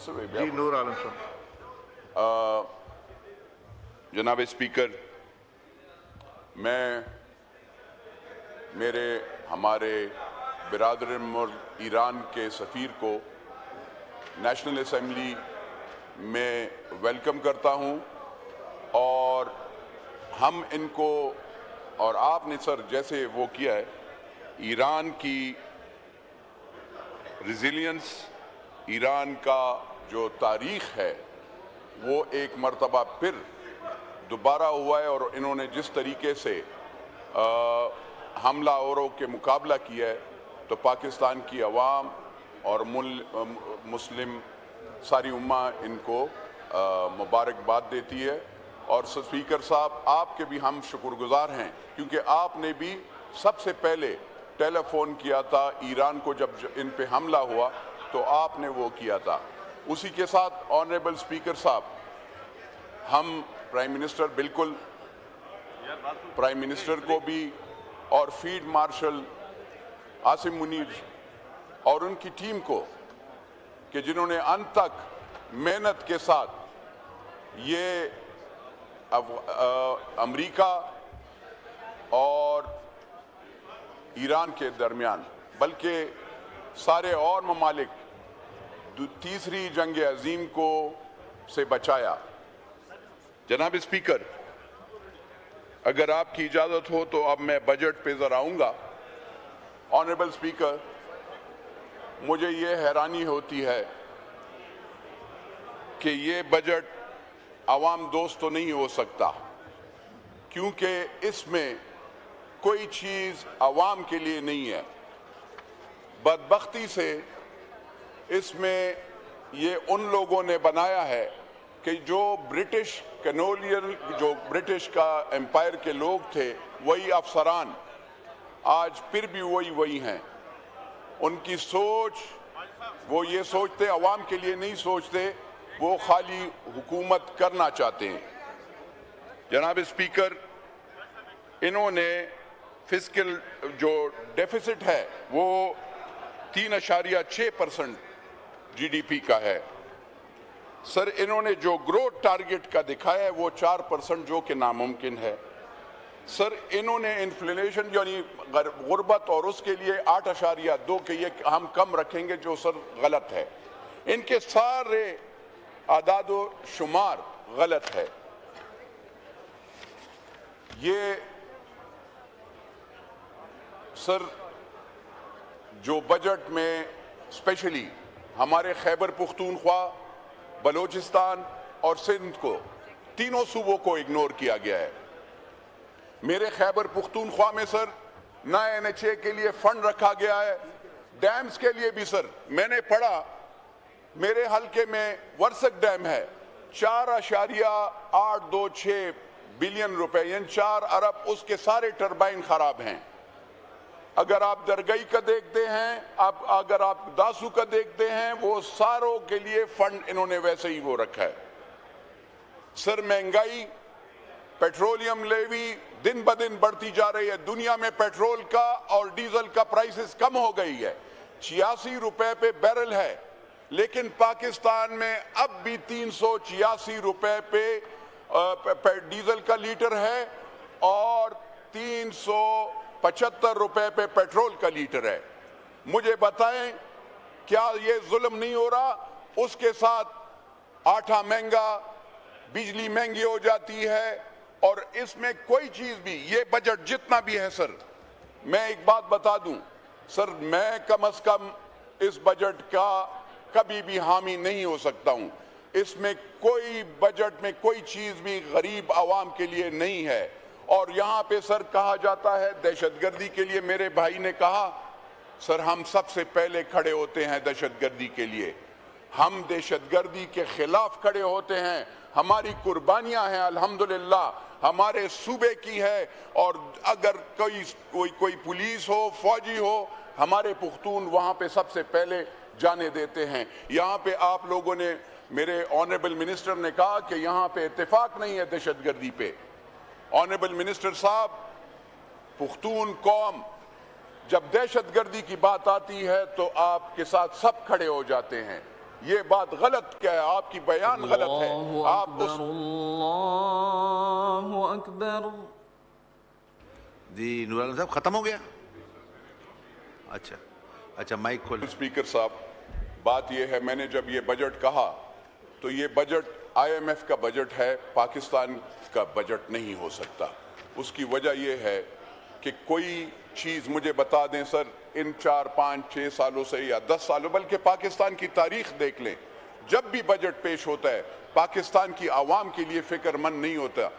جی نور عالم صاحب. جناب اسپیکر، میں ہمارے برادر ملک ایران کے سفیر کو نیشنل اسمبلی میں ویلکم کرتا ہوں، اور ہم ان کو، اور آپ نے سر جیسے وہ کیا ہے، ایران کی ریزیلینس، ایران کا جو تاریخ ہے وہ ایک مرتبہ پھر دوبارہ ہوا ہے، اور انہوں نے جس طریقے سے حملہ آوروں کے مقابلہ کیا ہے، تو پاکستان کی عوام اور مسلم ساری امہ ان کو مبارکباد دیتی ہے. اور اسپیکر صاحب، آپ کے بھی ہم شکر گزار ہیں، کیونکہ آپ نے بھی سب سے پہلے ٹیلی فون کیا تھا ایران کو جب ان پہ حملہ ہوا، تو آپ نے وہ کیا تھا. اسی کے ساتھ آنریبل اسپیکر صاحب، ہم پرائم منسٹر، بالکل پرائم منسٹر کو بھی اور فیلڈ مارشل عاصم منیر اور ان کی ٹیم کو، کہ جنہوں نے انت تک محنت کے ساتھ یہ امریکہ اور ایران کے درمیان، بلکہ سارے اور ممالک تیسری جنگ عظیم کو سے بچایا. جناب اسپیکر، اگر آپ کی اجازت ہو تو اب میں بجٹ پہ ذرا آؤں گا. آنریبل اسپیکر، مجھے یہ حیرانی ہوتی ہے کہ یہ بجٹ عوام دوست تو نہیں ہو سکتا، کیونکہ اس میں کوئی چیز عوام کے لیے نہیں ہے. بدبختی سے اس میں یہ ان لوگوں نے بنایا ہے کہ جو برٹش کینولین، جو برٹش کا امپائر کے لوگ تھے، وہی افسران آج پھر بھی وہی ہیں. ان کی سوچ، وہ یہ سوچتے، عوام کے لیے نہیں سوچتے، وہ خالی حکومت کرنا چاہتے ہیں. جناب اسپیکر، انہوں نے فسکل جو ڈیفیسٹ ہے وہ 3.6% جی ڈی پی کا ہے. سر، انہوں نے جو گروتھ ٹارگٹ کا دکھایا ہے وہ 4%، جو کہ ناممکن ہے. سر، انہوں نے انفلیشن یعنی غربت اور اس کے لیے 8.2 کے یہ ہم کم رکھیں گے، جو سر غلط ہے. ان کے سارے اعداد و شمار غلط ہے. یہ سر جو بجٹ میں اسپیشلی ہمارے خیبر پختونخوا، بلوچستان اور سندھ کو، تینوں صوبوں کو اگنور کیا گیا ہے. میرے خیبر پختونخوا میں سر نئے NHA کے لیے فنڈ رکھا گیا ہے. ڈیمز کے لیے بھی سر میں نے پڑھا، میرے حلقے میں ورسک ڈیم ہے، 4.826 بلین روپے، یعنی 4 ارب، اس کے سارے ٹربائن خراب ہیں. اگر آپ درگئی کا دیکھتے ہیں، اگر آپ داسو کا دیکھتے ہیں، وہ ساروں کے لیے فنڈ انہوں نے ویسے ہی وہ رکھا ہے. سر، مہنگائی، پیٹرولیم لیوی دن بدن بڑھتی جا رہی ہے. دنیا میں پیٹرول کا اور ڈیزل کا پرائسز کم ہو گئی ہے، 86 روپے پہ بیرل ہے، لیکن پاکستان میں اب بھی 386 روپے پہ ڈیزل کا لیٹر ہے اور 375 روپے پہ پیٹرول کا لیٹر ہے. مجھے بتائیں، کیا یہ ظلم نہیں ہو رہا؟ اس کے ساتھ آٹا مہنگا، بجلی مہنگی ہو جاتی ہے، اور اس میں کوئی چیز بھی، یہ بجٹ جتنا بھی ہے سر، میں ایک بات بتا دوں سر، میں کم از کم اس بجٹ کا کبھی بھی حامی نہیں ہو سکتا ہوں. اس میں کوئی بجٹ میں کوئی چیز بھی غریب عوام کے لیے نہیں ہے. اور یہاں پہ سر کہا جاتا ہے دہشت گردی کے لیے، میرے بھائی نے کہا، سر ہم سب سے پہلے کھڑے ہوتے ہیں دہشت گردی کے لیے. ہم دہشت گردی کے خلاف کھڑے ہوتے ہیں. ہماری قربانیاں ہیں الحمدللہ ہمارے صوبے کی ہے، اور اگر کوئی پولیس ہو، فوجی ہو، ہمارے پختون وہاں پہ سب سے پہلے جانے دیتے ہیں. یہاں پہ آپ لوگوں نے، میرے آنریبل منسٹر نے کہا کہ یہاں پہ اتفاق نہیں ہے دہشت گردی پہ. آنریبل منسٹر صاحب، پختون قوم جب دہشت گردی کی بات آتی ہے تو آپ کے ساتھ سب کھڑے ہو جاتے ہیں. یہ بات غلط کیا ہے، آپ کی بیان غلط ہے. آپ اس اللہ اکبر. جی نور عالم صاحب ختم ہو گیا؟ اچھا مائک کھول. اسپیکر صاحب، بات یہ ہے، میں نے جب یہ بجٹ کہا تو یہ بجٹ IMF کا بجٹ ہے، پاکستان کا بجٹ نہیں ہو سکتا. اس کی وجہ یہ ہے کہ کوئی چیز مجھے بتا دیں سر، ان 4 5 6 سالوں سے یا 10 سالوں، بلکہ پاکستان کی تاریخ دیکھ لیں، جب بھی بجٹ پیش ہوتا ہے پاکستان کی عوام کے لیے فکر مند نہیں ہوتا.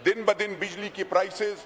دن بدن بجلی کی پرائسز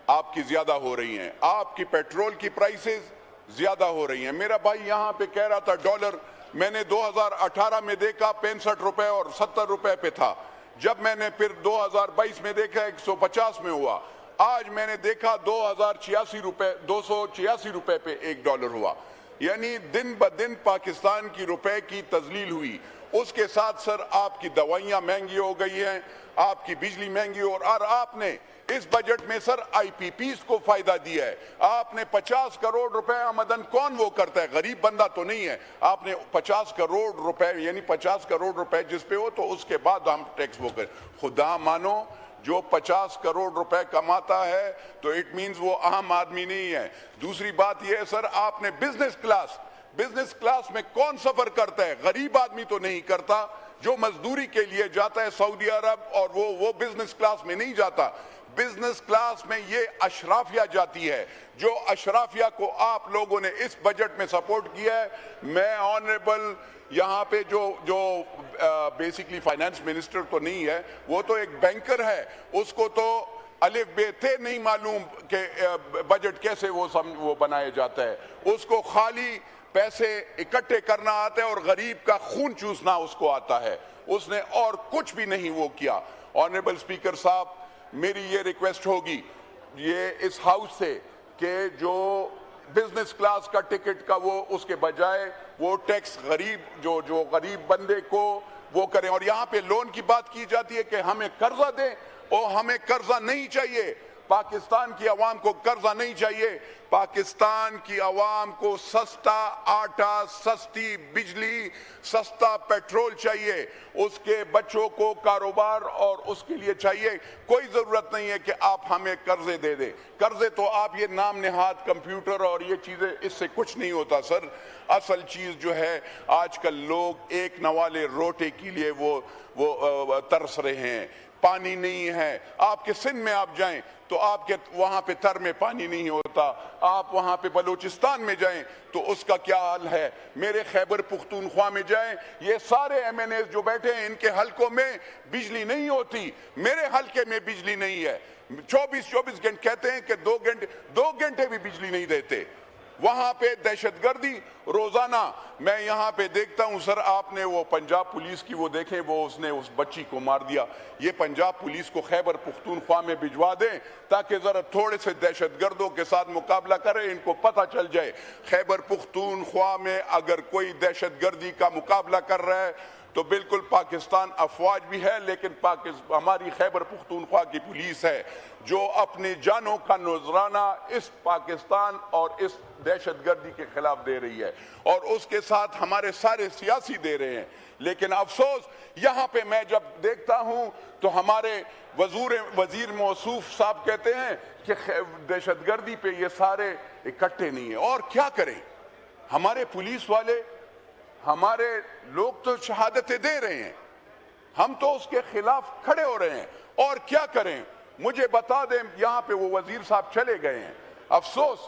آپ کی زیادہ ہو رہی ہیں، آپ کی پیٹرول کی پرائسز زیادہ ہو رہی ہیں. میرا بھائی یہاں پہ کہہ رہا تھا ڈالر، میں نے 2018 میں دیکھا 65 روپے اور 70 روپے پہ تھا. جب میں نے پھر 2022 میں دیکھا 150 میں ہوا. آج میں نے دیکھا 286 روپے پہ ایک ڈالر ہوا. یعنی دن بدن پاکستان کی روپے کی تذلیل ہوئی. اس کے ساتھ سر آپ کی دوائیاں مہنگی ہو گئی ہیں، آپ کی بجلی مہنگی، اور آپ نے اس بجٹ میں سر IPPs کو فائدہ دیا ہے. آپ نے 50 کروڑ روپے آمدن کون وہ کرتا ہے؟ غریب بندہ تو نہیں ہے. آپ نے 50 کروڑ روپے یعنی 50 کروڑ روپے جس پہ ہو تو اس کے بعد ہم ٹیکس وہ کریں. خدا مانو جو 50 کروڑ روپے کماتا ہے تو اٹ مینز وہ عام آدمی نہیں ہے. دوسری بات یہ ہے سر، آپ نے بزنس کلاس میں کون سفر کرتا ہے؟ غریب آدمی تو نہیں کرتا. جو مزدوری کے لیے جاتا ہے سعودی عرب اور وہ بزنس کلاس میں نہیں جاتا. بزنس کلاس میں یہ اشرافیہ جاتی ہے، جو اشرافیہ کو آپ لوگوں نے اس بجٹ میں سپورٹ کیا ہے. میں آنریبل یہاں پہ جو بیسیکلی فائنانس منسٹر تو نہیں ہے، وہ تو ایک بینکر ہے، اس کو تو الف بے تے نہیں معلوم کہ بجٹ کیسے وہ بنایا جاتا ہے. اس کو خالی پیسے اکٹھے کرنا آتا ہے اور غریب کا خون چوسنا اس کو آتا ہے. اس نے اور کچھ بھی نہیں وہ کیا. آنریبل اسپیکر صاحب، میری یہ ریکویسٹ ہوگی یہ اس ہاؤس سے کہ جو بزنس کلاس کا ٹکٹ کا وہ اس کے بجائے وہ ٹیکس جو غریب بندے کو وہ کریں. اور یہاں پہ لون کی بات کی جاتی ہے کہ ہمیں قرضہ دیں، اور ہمیں قرضہ نہیں چاہیے. پاکستان کی عوام کو قرضہ نہیں چاہیے. پاکستان کی عوام کو سستا آٹا، سستی بجلی، سستا پیٹرول چاہیے. اس کے بچوں کو کاروبار اور اس کے لیے چاہیے. کوئی ضرورت نہیں ہے کہ آپ ہمیں قرضے دے دیں. قرضے تو آپ یہ نام نہاد کمپیوٹر اور یہ چیزیں، اس سے کچھ نہیں ہوتا سر. اصل چیز جو ہے آج کل لوگ ایک نوالے روٹے کے لیے وہ ترس رہے ہیں. پانی نہیں ہے. آپ کے سندھ میں آپ جائیں تو آپ کے وہاں پہ تر میں پانی نہیں ہوتا. آپ وہاں پہ بلوچستان میں جائیں تو اس کا کیا حال ہے. میرے خیبر پختونخوا میں جائیں، یہ سارے MNAs جو بیٹھے ہیں ان کے حلقوں میں بجلی نہیں ہوتی. میرے حلقے میں بجلی نہیں ہے. 24 گھنٹے کہتے ہیں کہ 2 گھنٹے بھی بجلی نہیں دیتے. وہاں پہ دہشت گردی روزانہ میں یہاں پہ دیکھتا ہوں. سر آپ نے وہ پنجاب پولیس کی وہ دیکھیں، وہ اس نے اس بچی کو مار دیا. یہ پنجاب پولیس کو خیبر پختونخوا میں بھجوا دیں تاکہ ذرا تھوڑے سے دہشت گردوں کے ساتھ مقابلہ کریں. ان کو پتہ چل جائے خیبر پختونخوا میں اگر کوئی دہشت گردی کا مقابلہ کر رہا ہے تو بالکل پاکستان افواج بھی ہے، لیکن ہماری خیبر پختونخوا کی پولیس ہے جو اپنی جانوں کا نذرانہ اس پاکستان اور اس دہشت گردی کے خلاف دے رہی ہے، اور اس کے ساتھ ہمارے سارے سیاسی دے رہے ہیں. لیکن افسوس یہاں پہ میں جب دیکھتا ہوں تو ہمارے وزیر موصوف صاحب کہتے ہیں کہ دہشت گردی پہ یہ سارے اکٹھے نہیں ہیں. اور کیا کریں؟ ہمارے پولیس والے، ہمارے لوگ تو شہادتیں دے رہے ہیں، ہم تو اس کے خلاف کھڑے ہو رہے ہیں. اور کیا کریں؟ مجھے بتا دیں، یہاں پہ وہ وزیر صاحب چلے گئے ہیں. افسوس،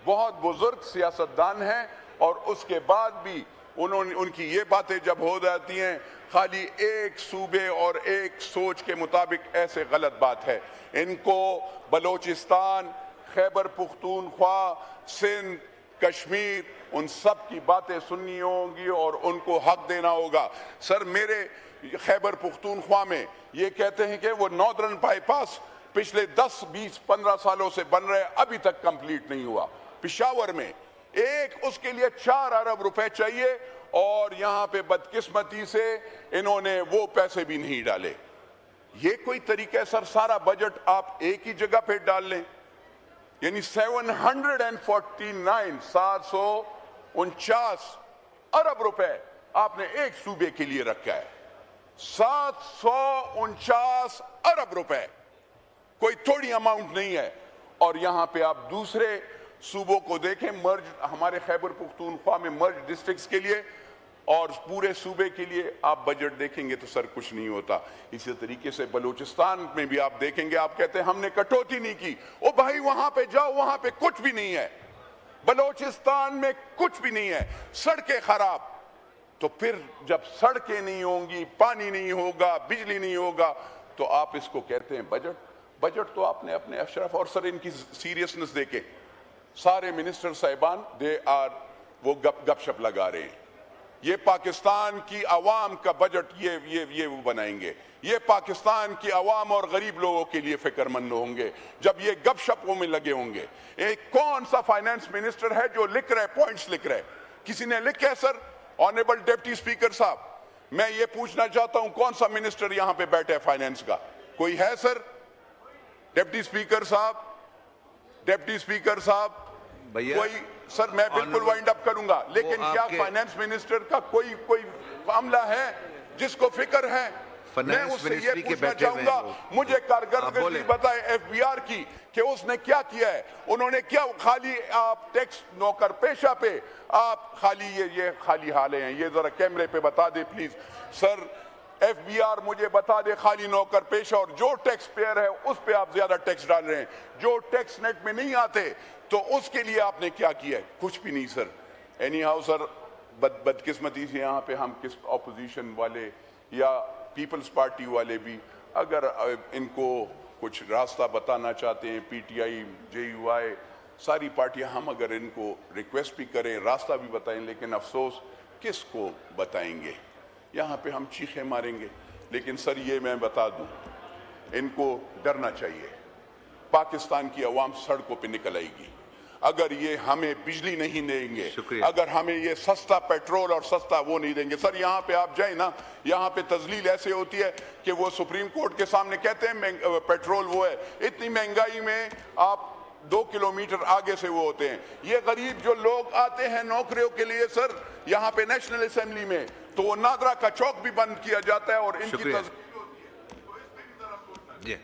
بہت بزرگ سیاستدان ہیں اور اس کے بعد بھی ان کی یہ باتیں جب ہو جاتی ہیں خالی ایک صوبے اور ایک سوچ کے مطابق، ایسے غلط بات ہے. ان کو بلوچستان، خیبر پختونخوا، سندھ، کشمیر، ان سب کی باتیں سننی ہوں گی اور ان کو حق دینا ہوگا. سر میرے خیبر پختونخوا میں یہ کہتے ہیں کہ وہ ناردرن بائی پاس پچھلے 10 20 15 سالوں سے بن رہے، ابھی تک کمپلیٹ نہیں ہوا. پشاور میں اس کے لیے 4 ارب روپے چاہیے اور یہاں پہ بدقسمتی سے انہوں نے وہ پیسے بھی نہیں ڈالے. یہ کوئی طریقہ ہے سر؟ سارا بجٹ آپ ایک ہی جگہ پہ ڈال لیں، یعنی 749 749 ارب روپے آپ نے ایک صوبے کے لیے رکھا ہے 749 ارب روپے، کوئی تھوڑی اماؤنٹ نہیں ہے. اور یہاں پہ آپ دوسرے صوبوں کو دیکھیں، مرج ہمارے خیبر پختونخوا میں مرج ڈسٹرکٹس کے لیے اور پورے صوبے کے لیے آپ بجٹ دیکھیں گے تو سر کچھ نہیں ہوتا. اسی طریقے سے بلوچستان میں بھی آپ دیکھیں گے، آپ کہتے ہیں ہم نے کٹوتی نہیں کی. او بھائی وہاں پہ جاؤ، وہاں پہ کچھ بھی نہیں ہے، بلوچستان میں کچھ بھی نہیں ہے، سڑکیں خراب. تو پھر جب سڑکیں نہیں ہوں گی، پانی نہیں ہوگا، بجلی نہیں ہوگا، تو آپ اس کو کہتے ہیں بجٹ. بجٹ تو آپ نے اپنے اشرف، اور سر ان کی سیریسنس دیکھیں، سارے منسٹر صاحبان وہ گپ شپ لگا رہے ہیں. یہ پاکستان کی عوام کا بجٹ یہ وہ بنائیں گے، یہ پاکستان کی عوام اور غریب لوگوں کے لیے فکر مند ہوں گے جب یہ گپ شپوں میں لگے ہوں گے. ایک کون سا فائنانس منسٹر ہے جو لکھ رہے پوائنٹس لکھ رہے؟ کسی نے لکھے سر؟ آنریبل ڈپٹی اسپیکر صاحب، میں یہ پوچھنا چاہتا ہوں کون سا منسٹر یہاں پہ بیٹھے ہے فائنانس کا؟ کوئی ہے سر؟ ڈپٹی اسپیکر صاحب، ڈپٹی اسپیکر صاحب، کوئی؟ سر میں بالکل وائنڈ اپ کروں گا، لیکن کیا فائنانس منسٹر کا کوئی معاملہ ہے جس کو فکر ہے؟ میں اس سے یہ پوچھنا چاہوں گا، مجھے کارکردگی بتائے ایف بی آر کی کہ اس نے کیا کیا ہے. انہوں نے کیا خالی آپ ٹیکس نوکر پیشہ پہ آپ خالی یہ خالی حالے ہیں؟ یہ ذرا کیمرے پہ بتا دے please sir. F B R مجھے بتا دے خالی نوکر پیشہ، اور جو ٹیکس پیئر ہے اس پہ آپ زیادہ ٹیکس ڈال رہے ہیں. جو ٹیکس نیٹ میں نہیں آتے تو اس کے لیے آپ نے کیا کیا ہے؟ کچھ بھی نہیں سر. اینی ہاؤ سر، بدقسمتی سے یہاں پہ ہم کس اپوزیشن والے یا پیپلز پارٹی والے بھی اگر ان کو کچھ راستہ بتانا چاہتے ہیں، P T I, J you آئی، ساری پارٹیاں، ہم اگر ان کو ریکویسٹ بھی کریں، راستہ بھی بتائیں، لیکن افسوس کس کو بتائیں گے؟ یہاں پہ ہم چیخیں ماریں گے. لیکن سر یہ میں بتا دوں، ان کو ڈرنا چاہیے. پاکستان کی عوام سڑکوں پہ نکل آئے گی اگر یہ ہمیں بجلی نہیں دیں گے، اگر ہمیں یہ سستا پیٹرول اور سستا وہ نہیں دیں گے. سر یہاں پہ آپ جائیں نا، یہاں پہ تذلیل ایسے ہوتی ہے کہ وہ سپریم کورٹ کے سامنے کہتے ہیں پیٹرول وہ ہے. اتنی مہنگائی میں آپ 2 کلومیٹر آگے سے وہ ہوتے ہیں. یہ غریب جو لوگ آتے ہیں نوکریوں کے لیے سر یہاں پہ نیشنل اسمبلی میں، تو وہ نادرا کا چوک بھی بند کیا جاتا ہے اور ان کی تذلیل ہوتی ہے.